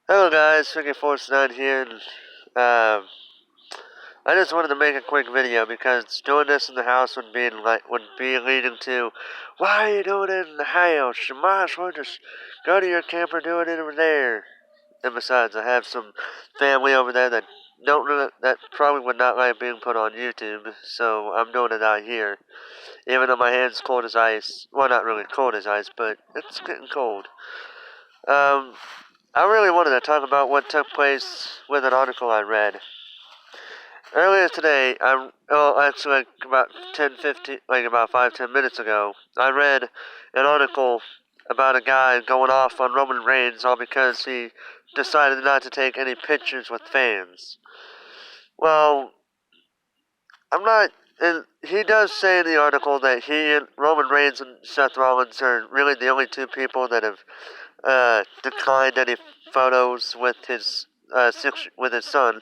Hello guys, Force9 here, and I just wanted to make a quick video because doing this in the house would be leading to, why are you doing it in the house? You might as well just go to your camper, do it over there. And besides, I have some family over there that that probably would not like being put on YouTube, so I'm doing it out here. Even though my hand's cold as ice. Well, not really cold as ice, but it's getting cold. I really wanted to talk about what took place with an article I read. Earlier today, actually about 5-10 minutes ago, I read an article about a guy going off on Roman Reigns all because he decided not to take any pictures with fans. Well, I'm not, and he does say in the article that he and Roman Reigns and Seth Rollins are really the only two people that have declined any photos with his son.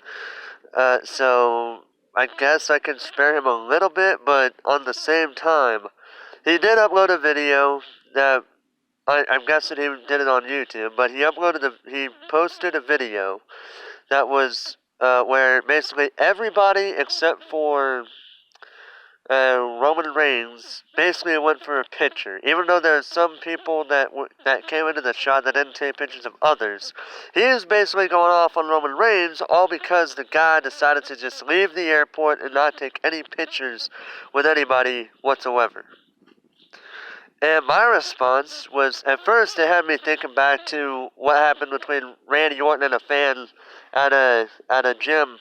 So I guess I can spare him a little bit, but on the same time, he did upload a video that I'm guessing he did it on YouTube, but he posted a video that was where basically everybody except for Roman Reigns basically went for a picture. Even though there are some people that came into the shot that didn't take pictures of others, he is basically going off on Roman Reigns all because the guy decided to just leave the airport and not take any pictures with anybody whatsoever. And my response was, at first it had me thinking back to what happened between Randy Orton and a fan at a gym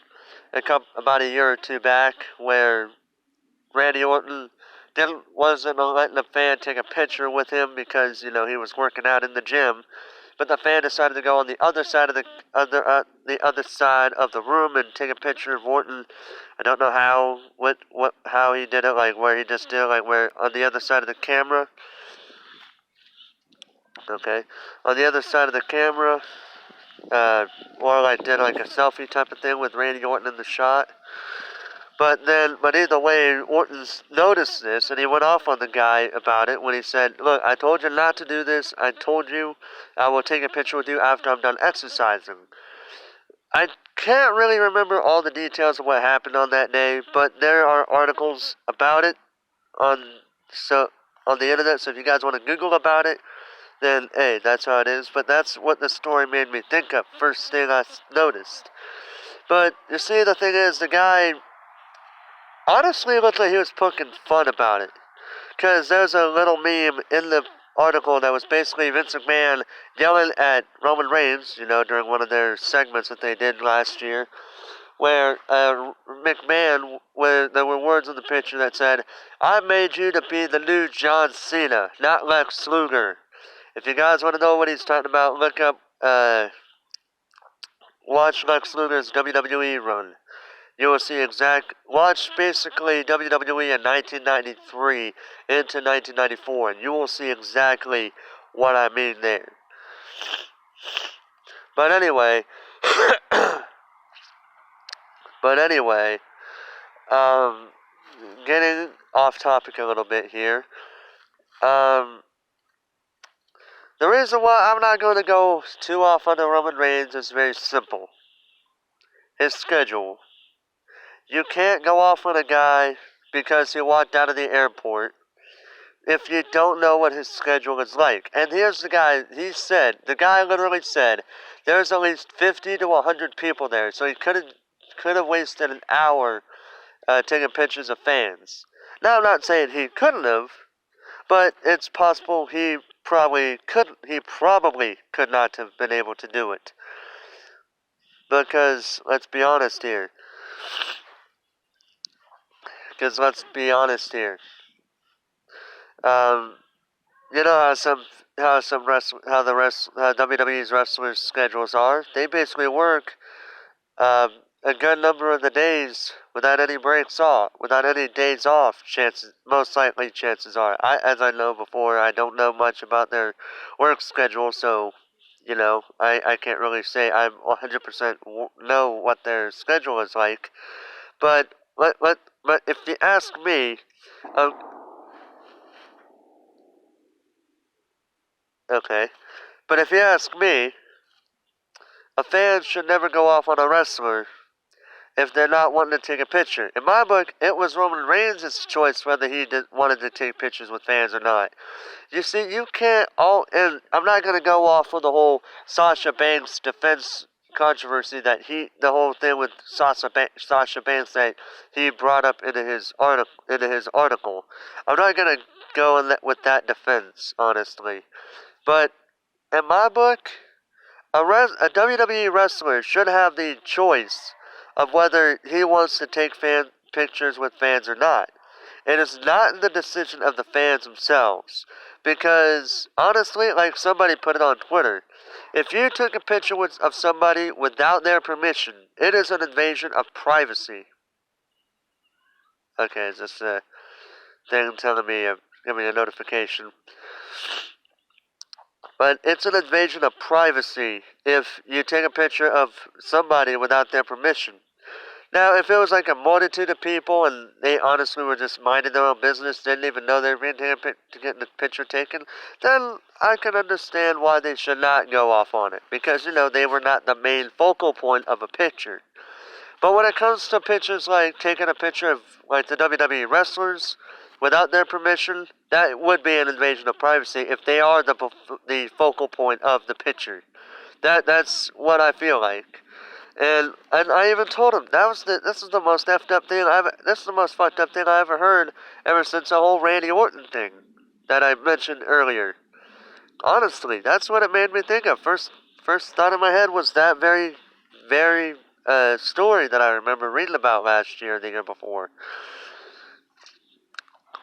about a year or two back, where Randy Orton wasn't letting the fan take a picture with him because, he was working out in the gym. But the fan decided to go on the other side of the room and take a picture of Orton. I don't know how he did it, where he just did it, where on the other side of the camera. Okay, on the other side of the camera, or did a selfie type of thing with Randy Orton in the shot. But either way, Orton's noticed this, and he went off on the guy about it when he said, "Look, I told you not to do this. I told you I will take a picture with you after I'm done exercising." I can't really remember all the details of what happened on that day, but there are articles about it on the internet, so if you guys want to Google about it, then, hey, that's how it is. But that's what the story made me think of, first thing I noticed. But, you see, the thing is, the guy honestly, it looked like he was poking fun about it. Because there's a little meme in the article that was basically Vince McMahon yelling at Roman Reigns, during one of their segments that they did last year, where there were words in the picture that said, "I made you to be the new John Cena, not Lex Luger." If you guys want to know what he's talking about, look up, watch Lex Luger's WWE run. You will see watch basically WWE in 1993 into 1994, and you will see exactly what I mean there. But anyway, getting off topic a little bit here. The reason why I'm not going to go too off on the Roman Reigns is very simple. His schedule. You can't go off on a guy because he walked out of the airport if you don't know what his schedule is like. And here's the guy, the guy literally said, there's at least 50 to 100 people there, so he could have wasted an hour taking pictures of fans. Now, I'm not saying he couldn't have, but it's possible he probably could not have been able to do it. Because, let's be honest here. You know how WWE's wrestlers schedules are. They basically work a good number of the days without any breaks off, without any days off. Most likely, chances are. As I know before, I don't know much about their work schedule, so I can't really say I 100% know what their schedule is like. But if you ask me, okay. But if you ask me, a fan should never go off on a wrestler if they're not wanting to take a picture. In my book, it was Roman Reigns' choice whether he wanted to take pictures with fans or not. You see, you can't and I'm not going to go off on the whole Sasha Banks defense controversy the whole thing with Sasha Banks that he brought up into his article. I'm not going to go with that defense, honestly. But in my book, a WWE wrestler should have the choice of whether he wants to take pictures with fans or not. It is not the decision of the fans themselves. Because, honestly, like somebody put it on Twitter, if you took a picture of somebody without their permission, it is an invasion of privacy. Okay, is this a thing telling me, give me a notification? But it's an invasion of privacy if you take a picture of somebody without their permission. Now, if it was like a multitude of people and they honestly were just minding their own business, didn't even know they were being taken to get the picture taken, then I can understand why they should not go off on it. Because, they were not the main focal point of a picture. But when it comes to pictures like taking a picture of like the WWE wrestlers without their permission, that would be an invasion of privacy if they are the focal point of the picture. That's what I feel like. And I even told him this is the most effed up thing this is the most fucked up thing I ever heard ever since the whole Randy Orton thing that I mentioned earlier. Honestly, that's what it made me think of. First thought in my head was that very story that I remember reading about last year, the year before.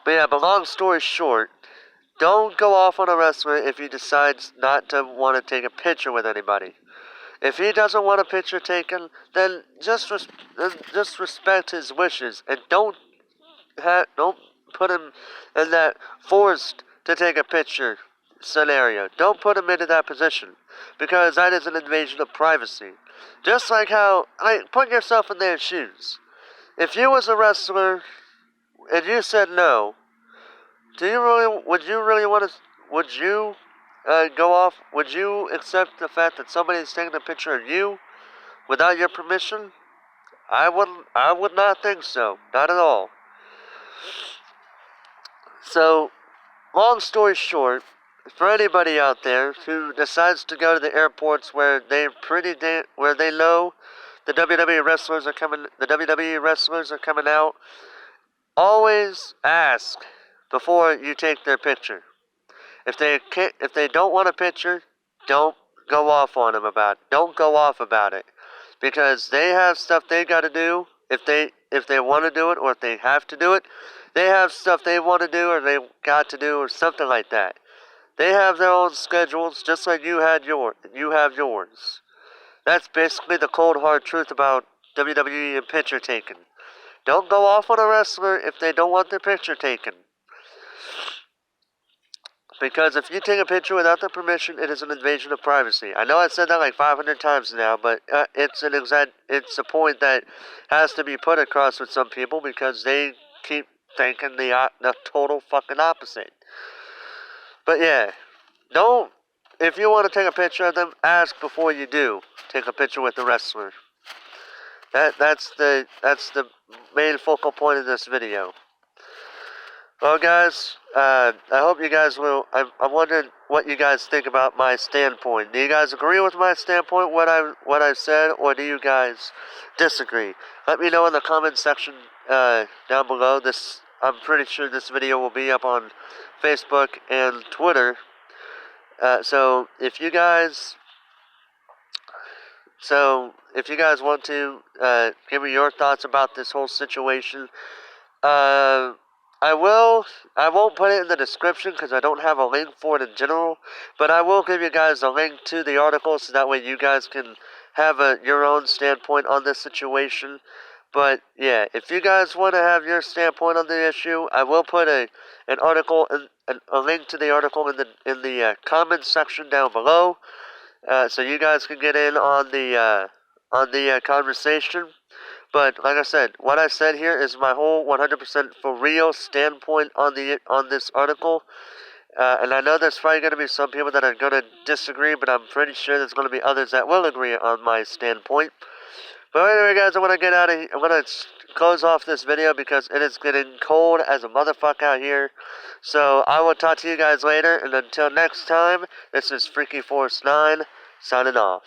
But long story short, don't go off on a wrestler if he decides not to want to take a picture with anybody. If he doesn't want a picture taken, then just respect his wishes and don't put him in that forced to take a picture scenario. Don't put him into that position, because that is an invasion of privacy. Just like how, put yourself in their shoes. If you was a wrestler and you said no, would you go off? Would you accept the fact that somebody's taking a picture of you without your permission? I would not think so. Not at all. So, long story short, for anybody out there who decides to go to the airports where they know the WWE wrestlers are coming out, always ask before you take their picture. If they don't want a picture, don't go off on them about it. Don't go off about it, because they have stuff they got to do. If they want to do it, or if they have to do it, they have stuff they want to do or they got to do or something like that. They have their own schedules, just like you have yours. That's basically the cold hard truth about WWE and picture taking. Don't go off on a wrestler if they don't want their picture taken. Because if you take a picture without their permission, it is an invasion of privacy. I know I said that like 500 times now, but it's a point that has to be put across with some people because they keep thinking the total fucking opposite. But yeah, if you want to take a picture of them, ask before you do take a picture with the wrestler. That's the main focal point of this video. Well, guys, I hope you guys will. I'm wondering what you guys think about my standpoint. Do you guys agree with my standpoint, what I said, or do you guys disagree? Let me know in the comment section down below. I'm pretty sure this video will be up on Facebook and Twitter. So if you guys want to give me your thoughts about this whole situation, I won't put it in the description because I don't have a link for it in general, but I will give you guys a link to the article so that way you guys can have your own standpoint on this situation. But yeah, if you guys want to have your standpoint on the issue, I will put a link to the article in the comment section down below, so you guys can get in on the conversation. But like I said, what I said here is my whole 100% for real standpoint on this article. And I know there's probably going to be some people that are going to disagree, but I'm pretty sure there's going to be others that will agree on my standpoint. But anyway, guys, I want to get out of here. I'm going to close off this video because it is getting cold as a motherfucker out here. So I will talk to you guys later, and until next time, this is Freaky Force 9 signing off.